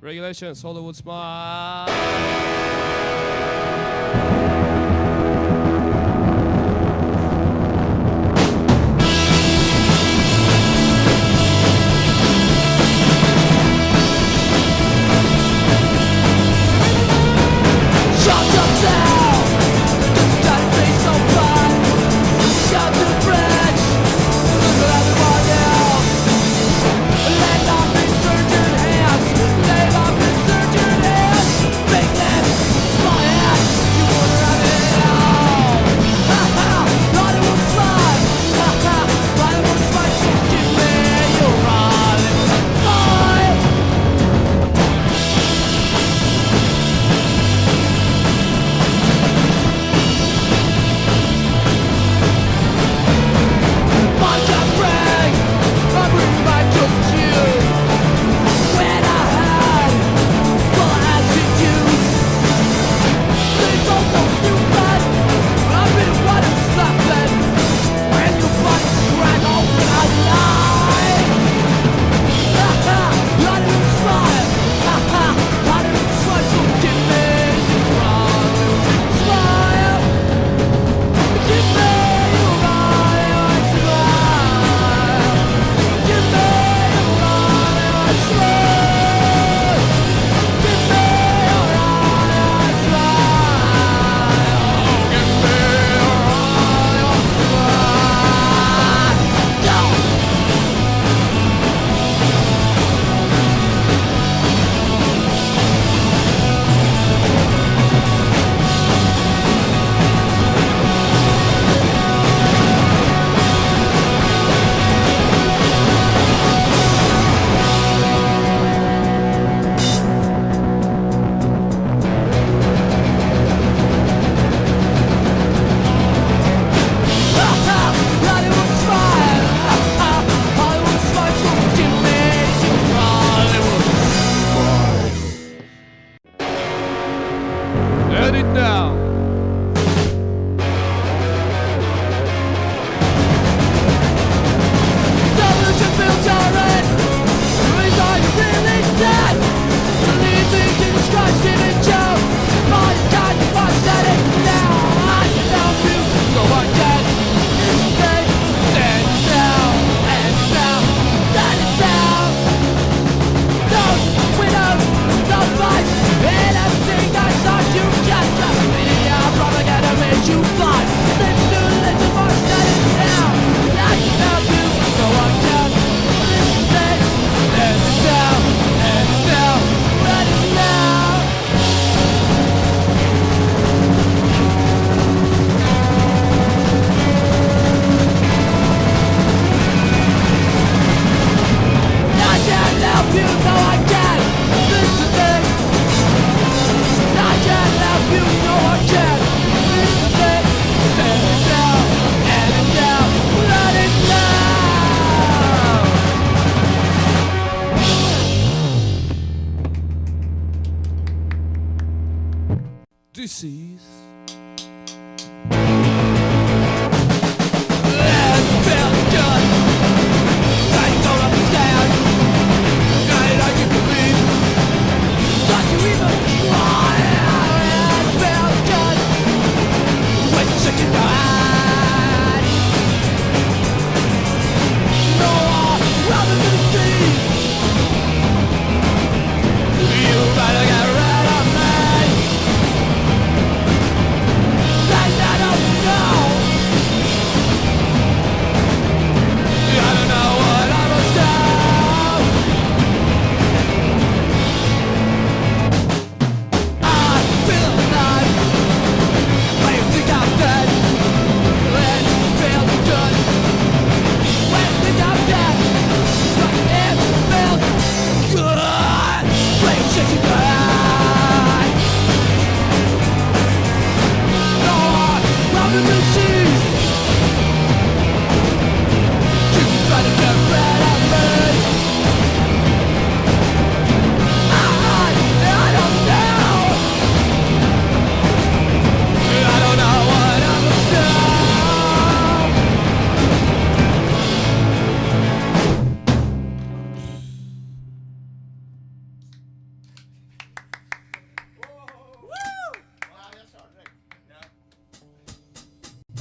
Regulations, Hollywood Smile.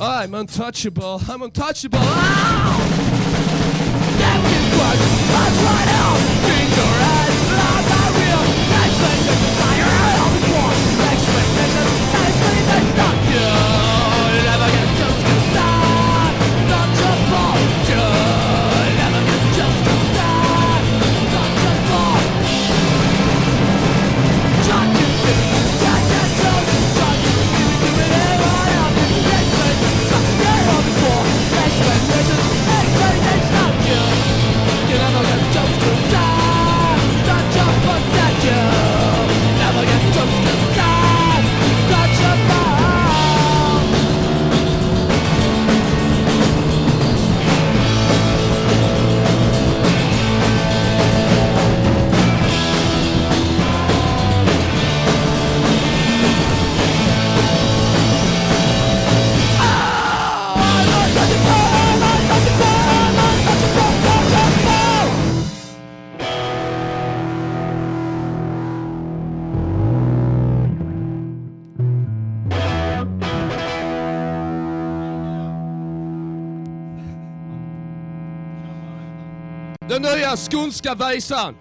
I'm untouchable. I'm untouchable. Ow! Captain Crunch, that's right out. Dangerous, not my real. Expectation, fire out of the war. Expectation, expectation, not you. Never get just cause I'm untouchable. You never get just cause I'm untouchable. Shot you, shot that joke. Shot you, give it I am. Expectation, fire out of the war. Expectation, expectation, not you. You never get just cause I'm untouchable. That you never get just cause I'm untouchable. Den nya skånska visan.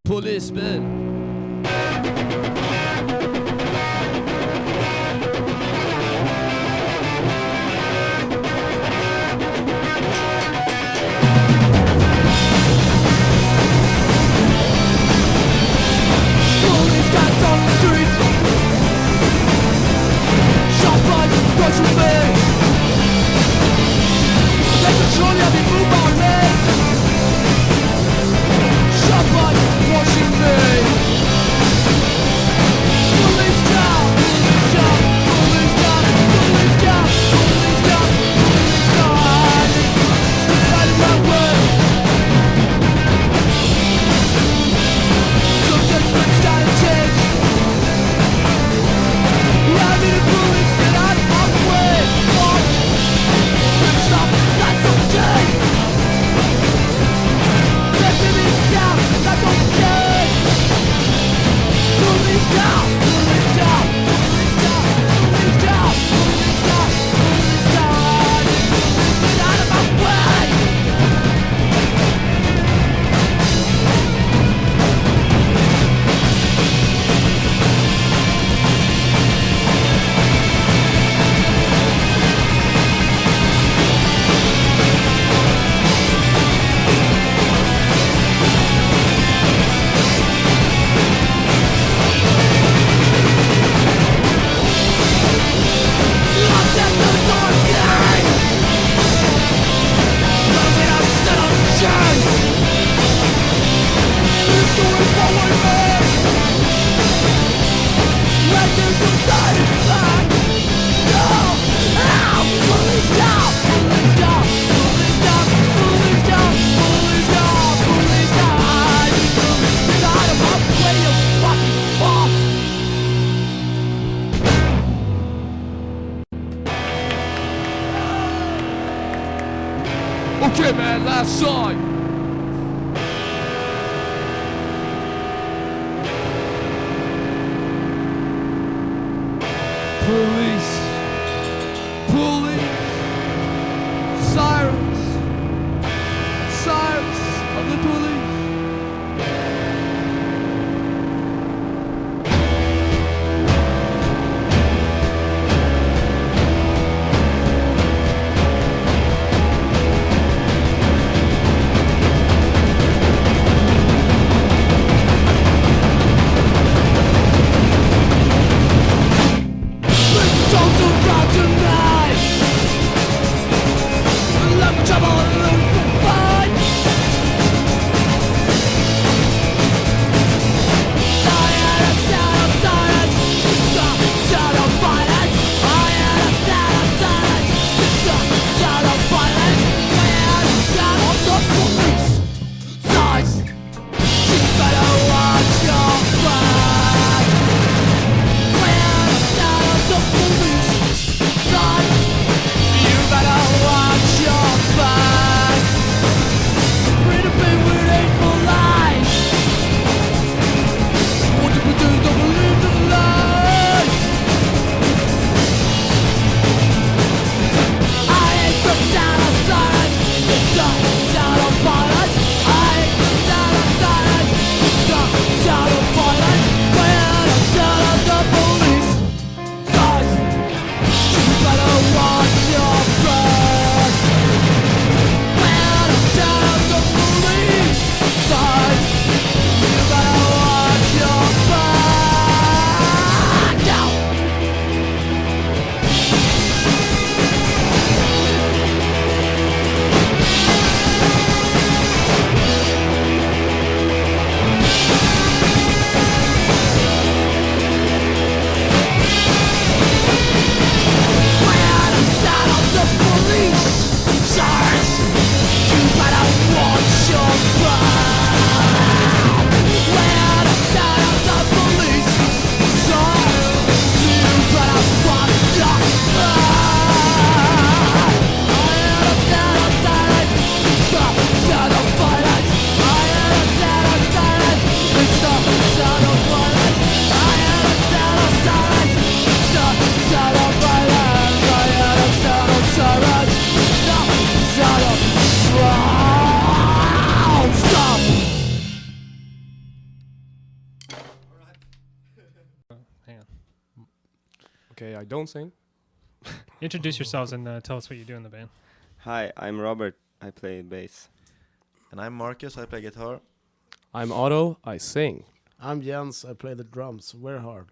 Polisbil. Police cats on the street. Shop lights watching me. Take control of the move on me. Shop lights watching me. Okay, man, last song. Police, sirens of the police. Okay, I don't sing. Introduce yourselves and tell us what you do in the band. Hi, I'm Robert. I play bass. And I'm Marcus. I play guitar. I'm Otto. I sing. I'm Jens. I play the drums. We're hard.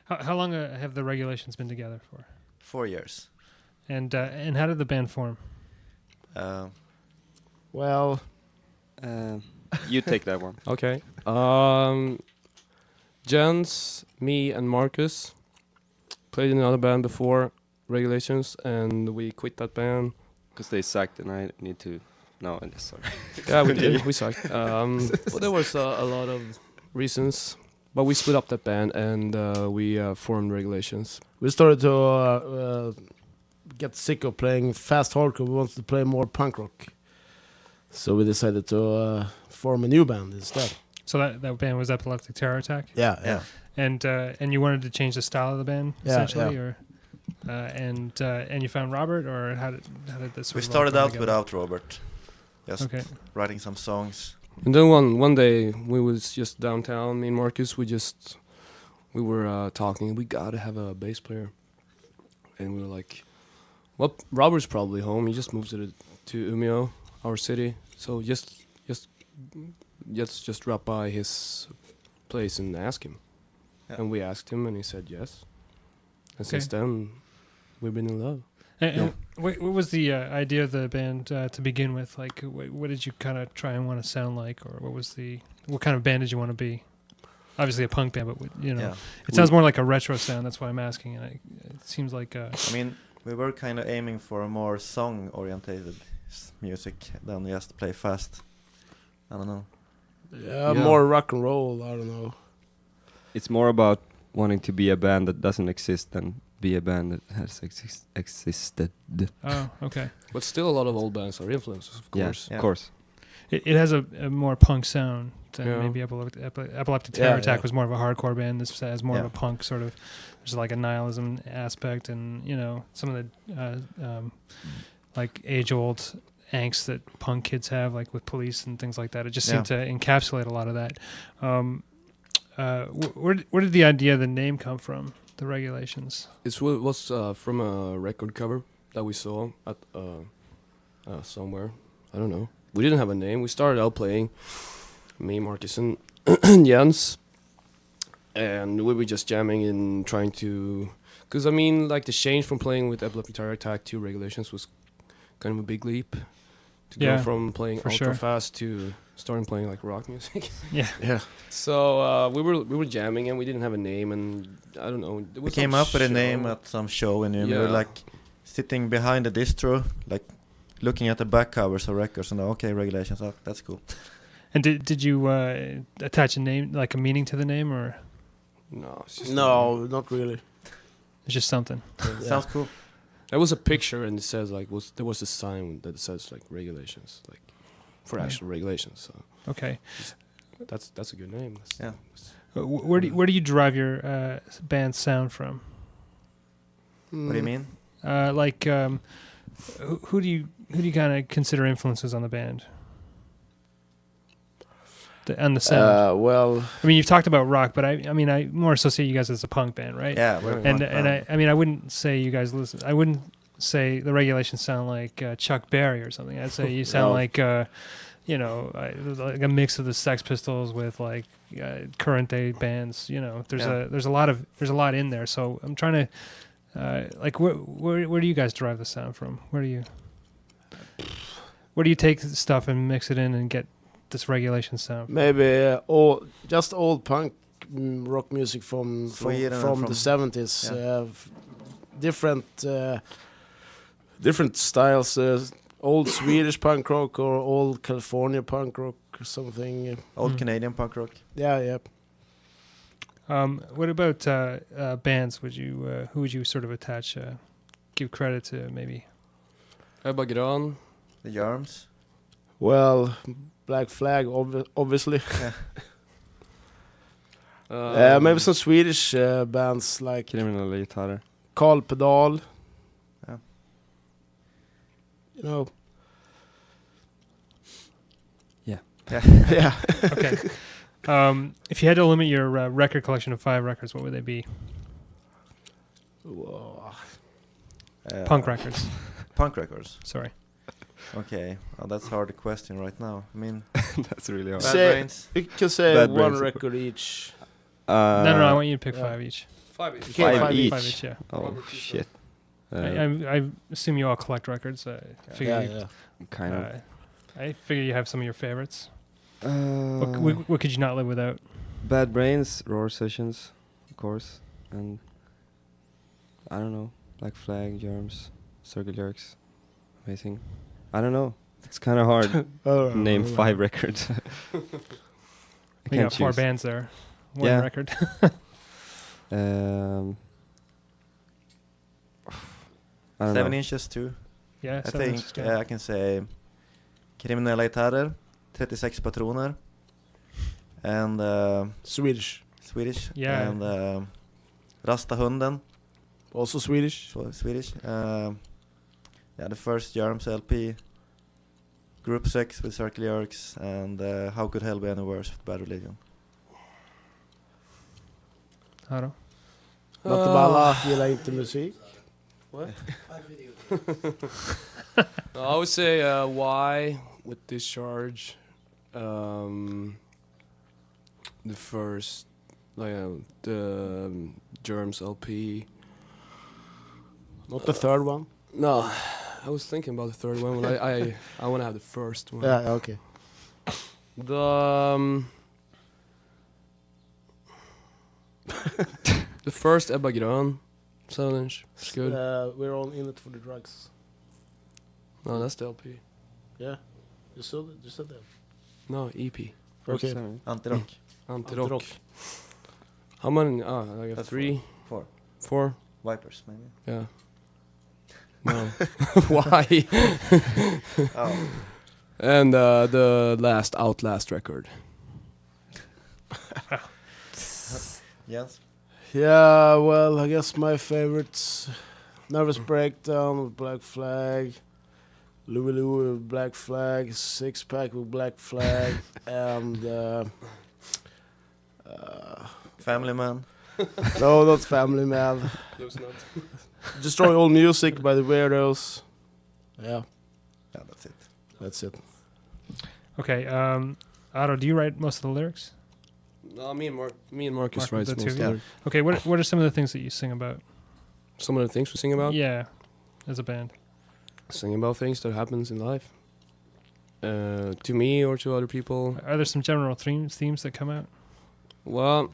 How long have the Regulations been together for? 4 years. And how did the band form? Well, You take that one. Okay. Jens, me, and Marcus played in another band before Regulations, and we quit that band. Because they sucked and I need to... No, I'm just sorry. Yeah, we did. We sucked. But there was a lot of reasons. But we split up that band and we formed Regulations. we started to get sick of playing fast hardcore. We wanted to play more punk rock. So we decided to form a new band instead. So that band was Epileptic Terror Attack? Yeah. And you wanted to change the style of the band, essentially? Yeah. Or and you found Robert, or how did this We sort of all started come out together? without Robert. Just Okay. writing some songs. And then one day we was just downtown, me and Marcus, we were talking, we gotta have a bass player. And we were like, well, Robert's probably home, he just moved to Umeå, our city. So just drop by his place and ask him. Yeah. And we asked him and he said yes. And since then, we've been in love. And what was the idea of the band to begin with? Like, what did you kind of try and want to sound like, or what kind of band did you want to be? Obviously a punk band, but it sounds more like a retro sound. That's why I'm asking. And it seems like. I mean, we were kind of aiming for a more song-orientated music than just play fast. I don't know. Yeah, more rock and roll. I don't know. It's more about wanting to be a band that doesn't exist than be a band that has existed. Oh, okay. But still, a lot of old bands are influences, of course. Yeah, of course. It has a more punk sound than Yeah. maybe Epileptic Terror Attack yeah. was more of a hardcore band. This has more of Yeah. a punk sort of. There's like a nihilism aspect, and some of the like age-old angst that punk kids have, like with Police and things like that. It just seemed to encapsulate a lot of that. Where did the idea of the name come from? The Regulations. It was from a record cover that we saw at somewhere. I don't know. We didn't have a name. We started out playing, me, Marcus, and Jens, and we were just jamming and trying to. Because I mean, like the change from playing with Epileptic Terror Attack to Regulations was kind of a big leap. To go from playing ultra fast to starting playing like rock music. Yeah. So we were jamming and we didn't have a name, and I don't know. We came up with a name at some show, and we were like sitting behind the distro, like looking at the back covers of records, and okay, Regulations, that's cool. And did you attach a name, like a meaning to the name, or No, it's just No, not really. it's just something? Sounds cool. There was a picture and it says like there was a sign that says like Regulations, like for actual regulations. So Okay. that's a good name. Yeah. Where do you derive your band sound from? What do you mean? Who do you kind of consider influences on the band? On the sound. Well, I mean, you've talked about rock, but I mean, I more associate you guys as a punk band, right? Yeah, we're a And punk and band. I mean, I wouldn't say you guys listen. I wouldn't say the Regulations sound like Chuck Berry or something. I'd say you sound No. like like a mix of the Sex Pistols with like current day bands. There's a lot in there. So I'm trying to where do you guys derive the sound from? Where do you take stuff and mix it in and get this Regulation sound? maybe just old punk rock music from Sweden, from from- the 70s. yeah. Different styles. Old Swedish punk rock or old California punk rock or something. Old Canadian punk rock. Yeah. What about bands? Who would you sort of attach, give credit to maybe? Ebba Grön. The Germs. Well, Black Flag, obviously. Maybe some Swedish bands like Kriminella gitarrer. Karl Pedal. Yeah. Yeah. Yeah. Okay. If you had to limit your record collection of 5 records, what would they be? Whoa. Punk records. Punk records. Sorry. Okay. Well, that's a hard question right now. I mean, That's really hard. Bad Say- Brains. You can say Bad one Brains. record each. No, I want you to pick yeah. 5 each. 5 each. Okay, Five each. 5 each, yeah. Oh shit. I assume you all collect records. I figure Yeah. Kind of. I figure you have some of your favorites. What could you not live without? Bad Brains, Roar Sessions, of course, and I don't know, Black Flag, Germs, Circle Jerks, amazing. I don't know. It's kind of hard to name 5 records. I We got 4 choose. bands there. One Yeah. record. I don't 7 know. inches too. Yeah, I 7 think inches, yeah. I can say Kriminella gitarrer, 36 patroner, and Swedish. Swedish. Yeah. And Rasta hunden, Also Swedish. Swedish. The first Germs LP, Group 6 with Circle Jerks, and How Could Hell Be Any Worse with Bad Religion. Haro? Inte alla gillar inte musik. I would say Y with Discharge. The first, the Germs LP. Not the third one. No, I was thinking about the third one. But I want to have the first one. Yeah, okay. The first Ebba Grön 7-inch. It's good. We're all in it for the drugs. No, that's the LP. Yeah. You said that. No, EP. Okay. Antirock. Antirock. How many? I got That's 3. Four. 4. Vipers, maybe. Yeah. No. Why? Oh. And the last Outlast record. Yes. Yeah, well, I guess my favorites: Nervous Breakdown with Black Flag, Louie Louie with Black Flag, Six Pack with Black Flag, and Family Man. no, not Family Man. Destroy All Music by the Weirdos. Yeah, Yeah, that's it. that's it. Okay, Otto, do you write most of the lyrics? No, me and Marcus Mark, writes the most two, of yeah. it. Okay, what are some of the things that you sing about? Some of the things we sing about. Yeah, as a band. Sing about things that happens in life. To me or to other people. Are there some general themes that come out? Well,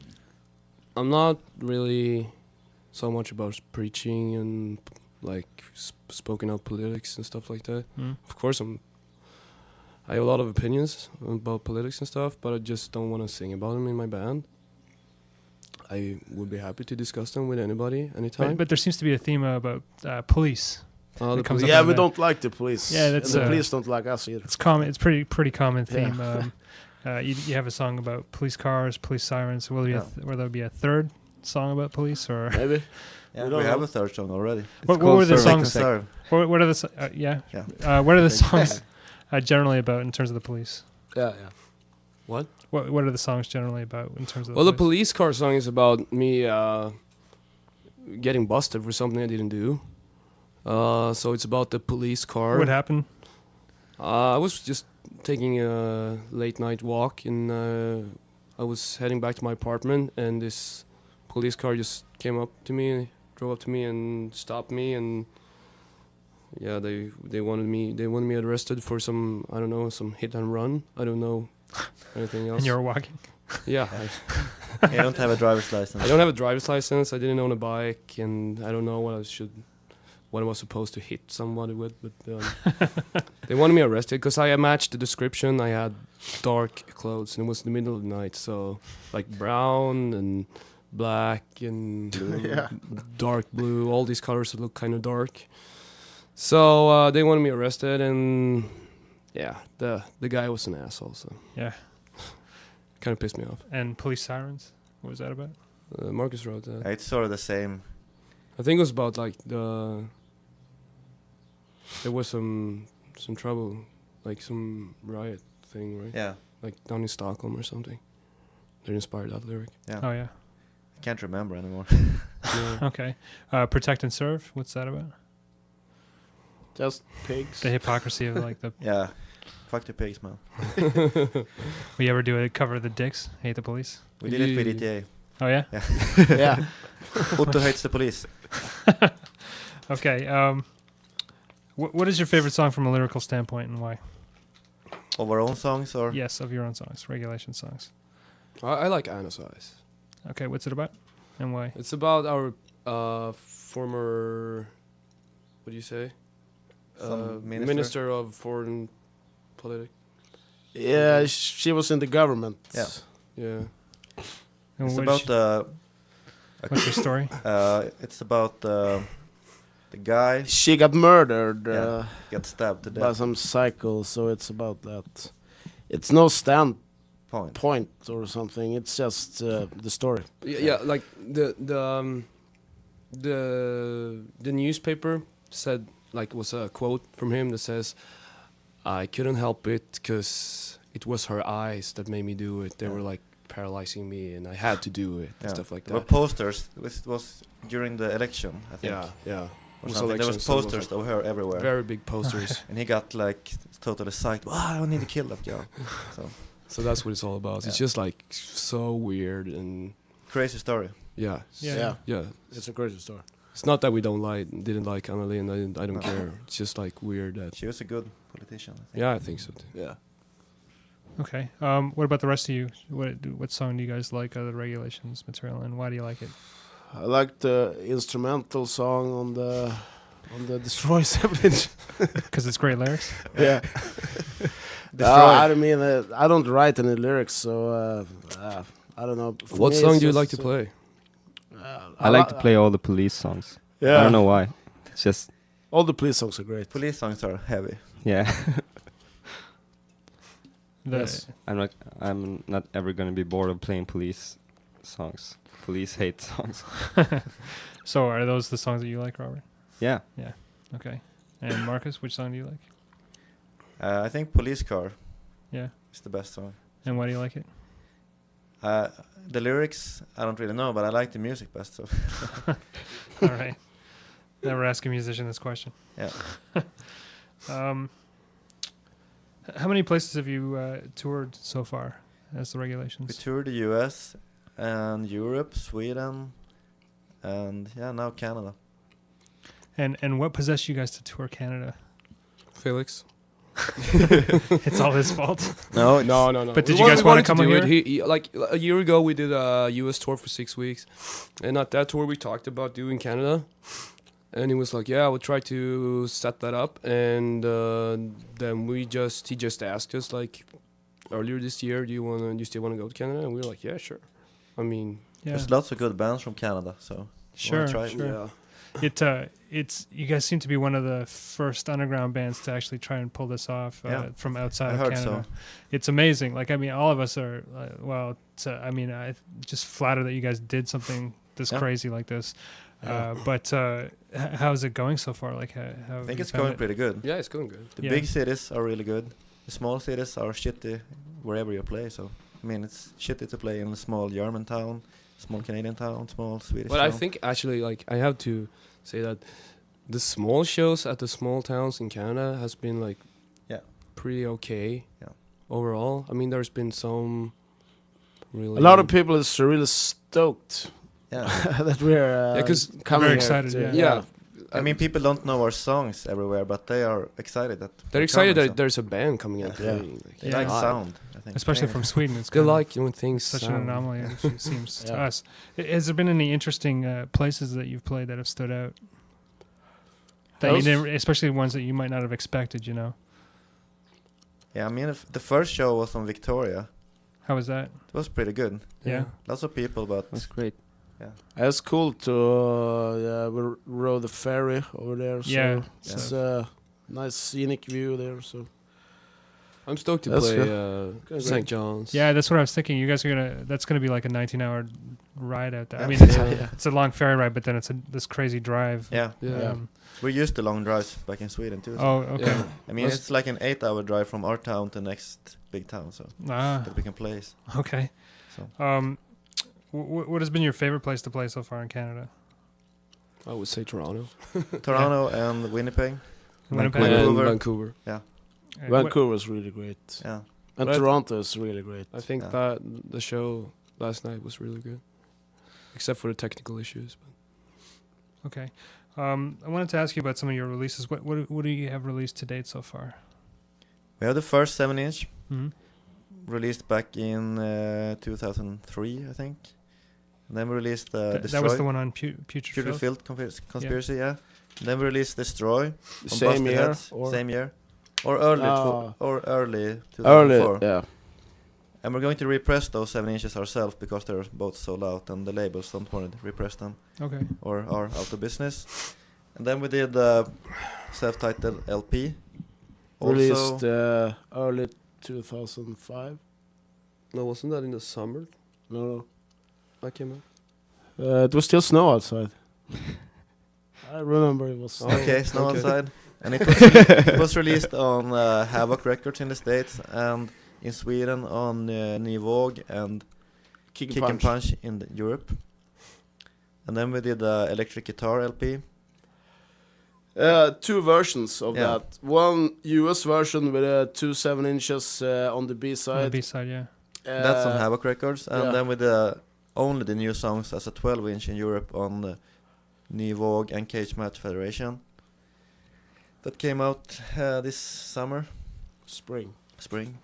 I'm not really so much about preaching and like spoken out politics and stuff like that. Mm. Of course, I have a lot of opinions about politics and stuff, but I just don't want to sing about them in my band. I would be happy to discuss them with anybody, anytime. But there seems to be a theme about police. The it comes police- up Yeah, in we the- don't like the police. Yeah, that's, and the uh, police don't like us either. It's common. It's pretty common Yeah. theme. You have a song about police cars, police sirens. Will there be a third song about police or Maybe. Yeah, We we don't have know. a third song already. what were the Serve and songs? Serve. What are the yeah? Yeah. What are the songs generally about in terms of the police? Yeah, yeah. What? What are the songs generally about in terms of Well, the the police car song is about me getting busted for something I didn't do. So it's about the police car. What happened? I was just taking a late night walk and I was heading back to my apartment and this police car just came up to me, drove up to me and stopped me and yeah, they wanted me arrested for some, I don't know, some hit and run. I don't know anything else. And you were walking. Yeah. You don't have a driver's license. I don't have a driver's license. I didn't own a bike, and I don't know what I was supposed to hit somebody with. But they wanted me arrested because I matched the description. I had dark clothes, and it was the middle of the night, so like brown and black and Yeah. dark blue, all these colors that look kind of dark. So they wanted me arrested, and yeah, the guy was an asshole. So Yeah. kind of pissed me off. And police sirens. What was that about? Marcus wrote that. It's sort of the same. I think it was about like there was some trouble, like some riot thing, right? Yeah. Like down in Stockholm or something. That inspired that lyric. Yeah. Oh yeah. I can't remember anymore. Yeah. Okay. Protect and serve. What's that about? Just pigs. The hypocrisy of like the. Yeah. Fuck the pigs, man. We ever do a cover of the Dicks? Hate the police. We did it with ETA. Oh yeah. Yeah. Otto hates the police. Okay. What is your favorite song from a lyrical standpoint and why? Of our own songs, or Yes, of your own songs, regulation songs. I like Anna's Eyes. Okay, what's it about and why? It's about our former, what do you say? Some minister? Minister of Foreign Politics. Yeah, she was in the government. Yeah. Yeah. And it's what about is what's your story? it's about the guy She got murdered got stabbed to by death. some psycho, so it's about that. It's no point or something. It's just the story. Yeah, like the newspaper said, like, was a quote from him that says, "I couldn't help it because it was her eyes that made me do it. They were like paralyzing me, and I had to do it and stuff like There were that." posters. It was during the election, I think. Yeah. Or It was something. There was election, so it was, posters like, of her everywhere. Very big posters. And he got like totally psyched. Wow, I need to kill that girl. So that's what it's all about. It's Yeah. just like so weird and Crazy story. yeah. Yeah. It's a crazy story. It's not that we didn't like Anneli, and I don't No. care. It's just like weird that. She was a good politician, I think. Yeah, I think so too. Yeah. Okay. What about the rest of you? What song do you guys like out of the regulations material, and why do you like it? I like the instrumental song on the Destroy Savage. Because it's great lyrics. Yeah. Destroy. I mean, I don't write any lyrics, so I don't know. For What me, song it's do you just, like to play? I like to play all the Police songs. Yeah. I don't know why. It's just All the Police songs are great. Police songs are heavy. yeah. Yes. I'm not ever gonna be bored of playing Police songs. Police hate songs. So are those the songs that you like, Robert? Yeah. Okay. And Marcus, which song do you like? I think Police Car Yeah. is the best song. And why do you like it? The lyrics, I don't really know, but I like the music best. So All right. Never ask a musician this question. yeah. How many places have you toured so far as the We regulations? toured the US and Europe, Sweden, and now Canada. And what possessed you guys to tour Canada? Felix. It's all his fault. No, No. But did you guys want to come do here? it? He, like a year ago, we did a US tour for 6 weeks, and at that tour, we talked about doing Canada. And he was like, "Yeah, we'll try to set that up." And then he just asked us like earlier this year, "Do you still want to go to Canada?" And we were like, "Yeah, sure." I mean, Yeah. there's lots of good bands from Canada, so Sure, try it? sure. yeah. It's you guys seem to be one of the first underground bands to actually try and pull this off from outside I of heard Canada. so. It's amazing. Like I mean, all of us are I just flattered that you guys did something this Yeah. crazy like this. Yeah. But how's it going so far? Like, how I have think you it's found going it? pretty good. Yeah, it's going good. The Yeah. big cities are really good. The small cities are shitty wherever you play. So I mean, it's shitty to play in a small German town, small Canadian town, small Swedish But town. I think actually, like, I have to say that the small shows at the small towns in Canada has been like, Yeah. pretty okay. Yeah. Overall, I mean, there's been some really A lot of people is really stoked yeah. that we're Yeah, 'cause coming very here excited, to- yeah. Yeah. I mean, people don't know our songs everywhere, but they are excited that They're we're excited coming, that there's a band coming out Yeah. playing. Like, They Yeah. like live. sound. I think. Especially from Sweden, it's they kinda like when things such an sound. anomaly. It seems to Yeah. us. Has there been any interesting places that you've played that have stood out? That you Else? never, especially ones that you might not have expected. You know, Yeah, I mean, the first show was on Victoria. how was that? It was pretty good. Yeah. Lots of people, but That's great. It's cool to we rode the ferry over there. So Yeah, it's a nice scenic view there. So I'm stoked to That's play good. St. John's. Yeah, that's what I was thinking. You guys are that's gonna be like a 19-hour ride out there. I Yeah. mean, it's, Yeah. it's a long ferry ride, but then it's this crazy drive. yeah, Yeah. we're used to long drives back in Sweden too. So. Oh, okay. Yeah. I mean, That's- it's like an 8-hour drive from our town to next big town, so Ah, that we can play. okay. So. What has been your favorite place to play so far in Canada? I would say Toronto. Toronto and Winnipeg. Winnipeg. Vancouver. And Vancouver. Vancouver is really great, Yeah, and But- Toronto is really great. I think Yeah. that the show last night was really good, except for the technical issues. But Okay. I wanted to ask you about some of your releases. What do you have released to date so far? we have the first 7-inch Mm-hmm. released back in 2003, I think. And then we released Destroy. That was the one on Putrid Putrid Filth? Filth Conspiracy, yeah. And then we released Destroy. on Same Busted year Heads, or same year. Or early, Ah. or early 2004. early, yeah. And we're going to repress those 7 inches ourselves because they're both sold out and the labels don't want to repress them Okay. or are out of business. And then we did the self-titled LP. Released early 2005. no, wasn't that in the summer? No, I came out. it was still snow outside. I remember it was. Oh. Okay, Snow Okay. Outside. And it was, it was released on Havoc Records in the States and in Sweden on Ny Våg and Kick Kick and Punch in Europe. And then we did the electric guitar LP. Two versions of Yeah. that. One US version with 2 7-inches on the B On the side. B-side, yeah. That's on Havoc Records. And yeah. then we did only the new songs as a 12-inch in Europe on the Ny Våg and Cage Match Federation. That came out this summer, Spring. spring.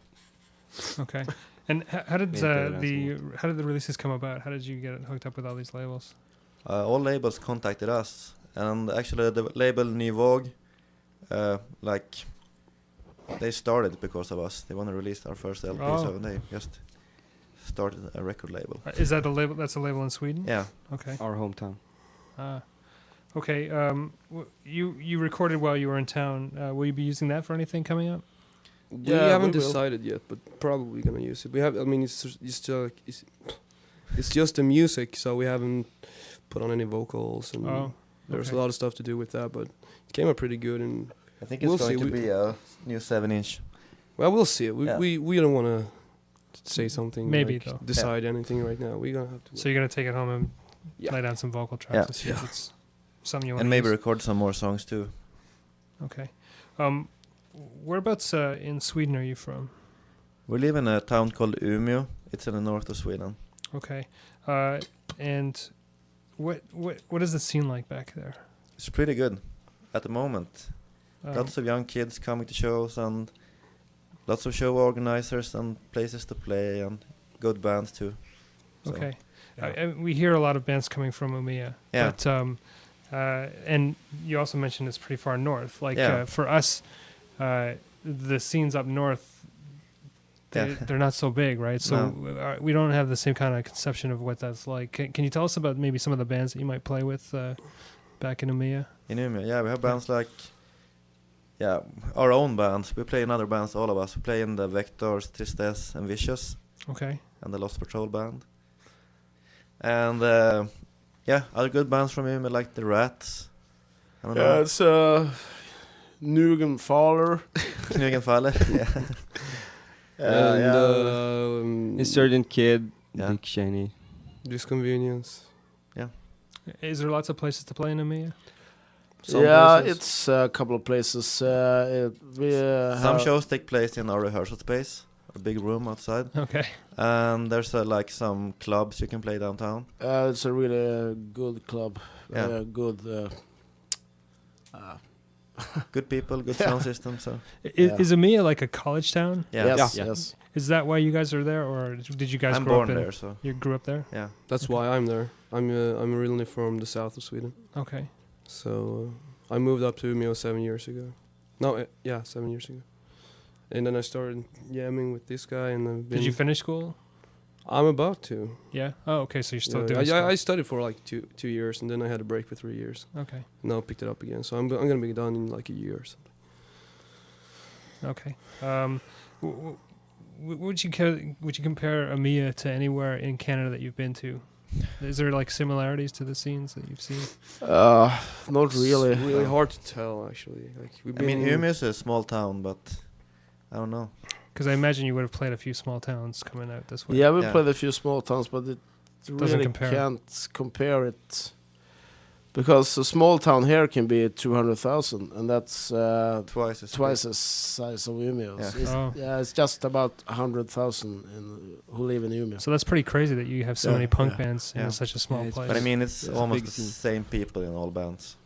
Okay. And how did Yeah, how did the releases come about? How did you get hooked up with all these labels? All labels contacted us. And actually the label Ny Våg, they started because of us. They want to release our first LP, Oh. so they just started a record label. Is that a label? That's a label in Sweden? Yeah. Okay. Our hometown. Okay. You recorded while you were in town. Will you be using that for anything coming up? We Yeah, haven't we will. decided yet, but probably gonna use it. We have. I mean, it's just the music, so we haven't put on any vocals, and there's okay. a lot of stuff to do with that. But it came out pretty good, and I think We'll it's going see. to be a new 7-inch. well, we'll see. Yeah. We don't want to say something. Maybe, like, though. decide anything right now. We're gonna have to. So you're gonna take it home and Yeah. lay down some vocal tracks Yeah. to see if it's something you want And to maybe use. record some more songs too. Okay. Whereabouts in Sweden are you from? We live in a town called Umeå. It's in the north of Sweden. Okay. And what is the scene like back there? It's pretty good at the moment. Um, Lots of young kids coming to shows and lots of show organizers and places to play and good bands too. So, okay. yeah. We hear a lot of bands coming from Umeå. Yeah. But and you also mentioned it's pretty far north. Like Yeah. for us, the scenes up north, they're not so big, right? So we don't have the same kind of conception of what that's like. Can you tell us about maybe some of the bands that you might play with back in Umeå? In Umeå, yeah, we have bands like, our own bands. We play in other bands, all of us. We play in the Vectors, Tristesse, and Vicious, Okay. and the Lost Patrol band. And other good bands from Umeå like the Rats. I don't know. It's Nugenfaller. Knugenfaller, yeah. And Insurgent Kid, Yeah. Dick Cheney. Disconvenience. Is there lots of places to play in Umeå? Some Yeah, places. it's a couple of places. Some shows take place in our rehearsal space, a big room outside. Okay. And there's like some clubs you can play downtown. It's a really good club. Yeah. Good. Good people, good Yeah. sound system. So Is Umeå like a college town? yeah, Yes. Yeah. Yes. Is that why you guys are there, or did you guys I'm grow born up in? there, so You grew up there? yeah. That's Okay. why I'm there. I'm originally from the south of Sweden, Okay. so I moved up to Umeå 7 years ago. No, 7 years ago. And then I started jamming with this guy, and I've been. Did you finish school? I'm about to. Yeah. Oh, okay. So you're still Yeah, doing school. I studied for like two years, and then I had a break for 3 years. Okay. Now I picked it up again, so I'm gonna be done in like a year or something. Okay. Would you compare Umeå to anywhere in Canada that you've been to? Is there like similarities to the scenes that you've seen? Not really. It's really hard to tell, actually. Like we've I mean, been in- Umeå is a small town, but I don't know. Because I imagine you would have played a few small towns coming out this way. Yeah, we Yeah. played a few small towns, but it really compare. can't compare it. Because a small town here can be 200,000, and that's Twice as twice the size of Umeå. Yeah. So It's, Oh. it's just about 100,000 who live in Umeå. So that's pretty crazy that you have so Yeah, many punk yeah. bands Yeah. in such a small Yeah, it's place. But I mean, it's Yeah. almost Big the scene. same people in all bands.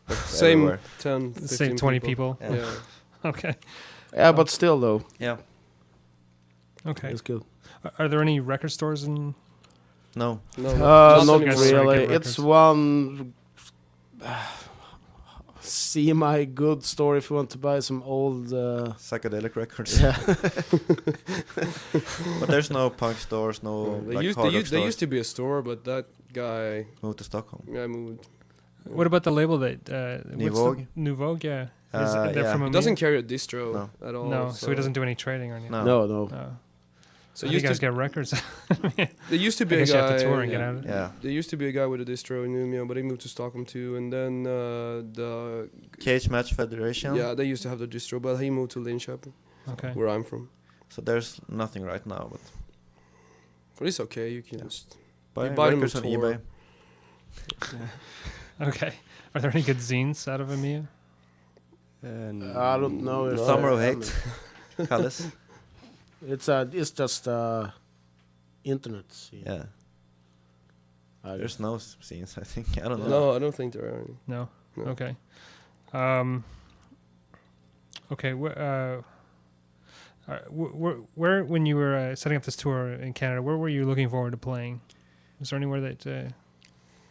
but same everywhere. 10, the 15 same 20 people. Yeah. Yeah. Okay. Yeah, but still though, Yeah. Okay. it's good. Are there any record stores in? No. No, Just Not you guys started really. getting It's records. one semi-good store if you want to buy some old. Psychedelic records. Yeah. But there's no punk stores, no They like used hard rock there stores. used to be a store, but that guy Moved to Stockholm. moved. What about the label that? New what's the- Vogue? New Vogue, yeah. Is Uh, that yeah. from He Umeå? doesn't carry a distro No. at all. No, so he doesn't do any trading or anything. No. No, no. Oh. So So you used guys to, get records. there used to I be a guess you guy. have to tour and get out of it. Yeah. There used to be a guy with a distro in Umeå, but he moved to Stockholm too. And then the Cage Match Federation. yeah, they used to have the distro, but he moved to Linköping, Okay. where I'm from. So there's nothing right now, But it's okay. You can just but You buy them records on on tour. eBay. Okay. Are there any good zines out of Umeå? I don't know. If Summer of I Hate. mean, Kalles. it's just internet scene. Yeah. I guess. There's no scenes, I think. I don't know. no, I don't think there are any. No. No. Okay. Okay. Where when you were setting up this tour in Canada, where were you looking forward to playing? Was there anywhere that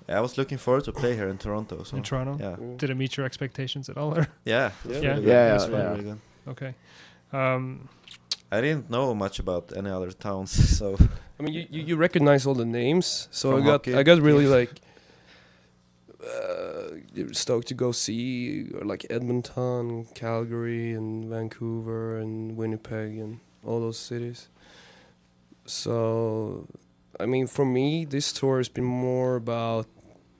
I was looking forward to play here in Toronto. So in Toronto? yeah. Did it meet your expectations at all? Or? Yeah. Yeah. Yeah. Really good. Yeah, It was yeah, really, yeah. really good. Okay. I didn't know much about any other towns, so I mean, you recognize all the names, so From hockey I got really teams. like stoked to go see like Edmonton, Calgary, and Vancouver, and Winnipeg, and all those cities. So, I mean, for me, this tour has been more about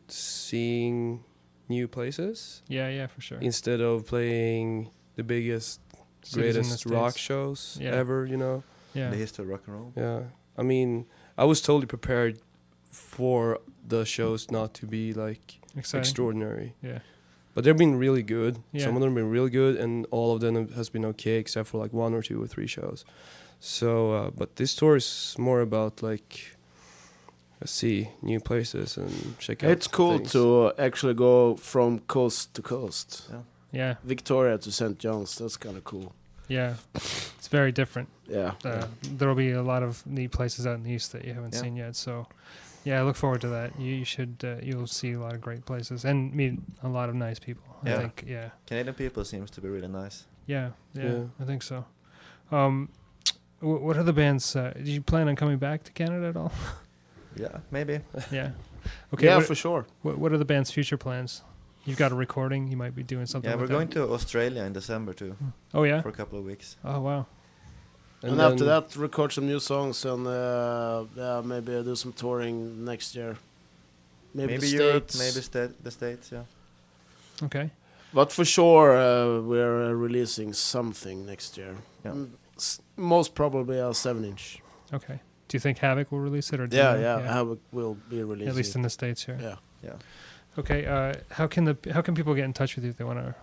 seeing new places Yeah, for sure. instead of playing the biggest, Cities in the greatest rock States. shows Yeah. ever, you know? Yeah. the history of rock and roll. Yeah. I mean, I was totally prepared for the shows not to be like Exciting. extraordinary. Yeah. But they've been really good. Yeah. Some of them have been really good, and all of them has been okay, except for like 1 or 2 or 3 shows. So, but this tour is more about like, see new places and check out. It's cool things. to actually go from coast to coast. Yeah. Victoria to St. John's, that's kind of cool. Yeah. It's very different. Yeah. There'll be a lot of neat places out in the east that you haven't Yeah. seen yet. So, yeah, I look forward to that. You should. You'll see a lot of great places and meet a lot of nice people. Yeah. I think. Yeah. Canadian people seems to be really nice. Yeah. Yeah. I think so. What other bands? Did you plan on coming back to Canada at all? Yeah, maybe. Yeah. Okay. Yeah, what, for sure. what are the band's future plans? You've got a recording. You might be doing something. Yeah, we're with going that. to Australia in December too, Oh yeah. for a couple of weeks. Oh wow. And after that, record some new songs and maybe do some touring next year. Maybe the Europe, States. maybe the States, yeah. Okay. But for sure, we're releasing something next year. Yeah. Most probably a 7-inch. Okay. Do you think Havoc will release it or? do Yeah, you know? yeah. Havoc will be releasing. At least in the States here. Yeah. Yeah. Okay. How can people get in touch with you if they want to?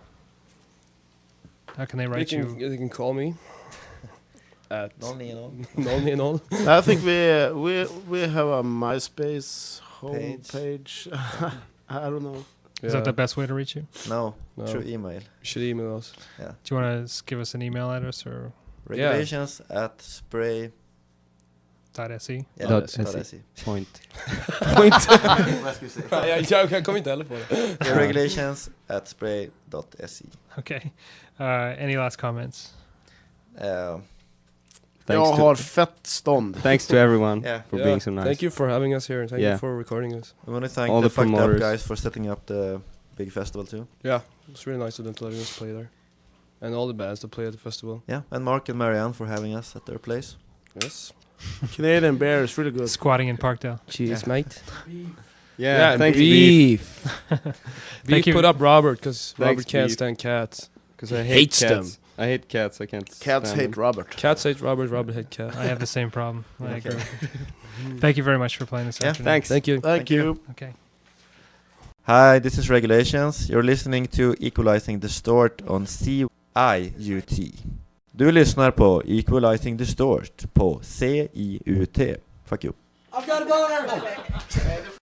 How can they write you? They can call me at Nolny and all. Nolny and all. I think we have a MySpace homepage. I don't know. Is that the best way to reach you? No, No. through email. You should email us. Yeah. Do you want to give us an email address or Regulations at spray. .se? Yeah, Dot dot SE. SE. Point. Jag kommer inte heller på det. Yeah, regulations at spray.se. Okay. Any last comments? Jag har fett stånd. Thanks to everyone Yeah. for being so nice. Thank you for having us here, and thank Yeah. you for recording us. We want to thank All the the Fucked Up promoters. guys for setting up the big festival too. Yeah, it's really nice of them to let us play there. And all the bands that play at the festival. Yeah, and Mark and Marianne for having us at their place. Yes. Canadian beer is really good. Squatting in Parkdale. Cheers, mate. Yeah, thanks beef. Thank Beef you. put up Robert, because Thanks, Robert can't Beef. stand cats. Because I hate Hates cats. them. I hate cats. I can't. Cats stand hate them. Robert. Cats hate Robert, Robert hate cat. I have the same problem. I Okay. agree. Thank you very much for playing this Yeah, afternoon. Thanks. Thank you. Thank you. Okay. Hi, this is Regulations. You're listening to Equalizing Distort on CIUT. Du lyssnar på Equalizing Distort på CIUT. Fuck you. I've got a boner!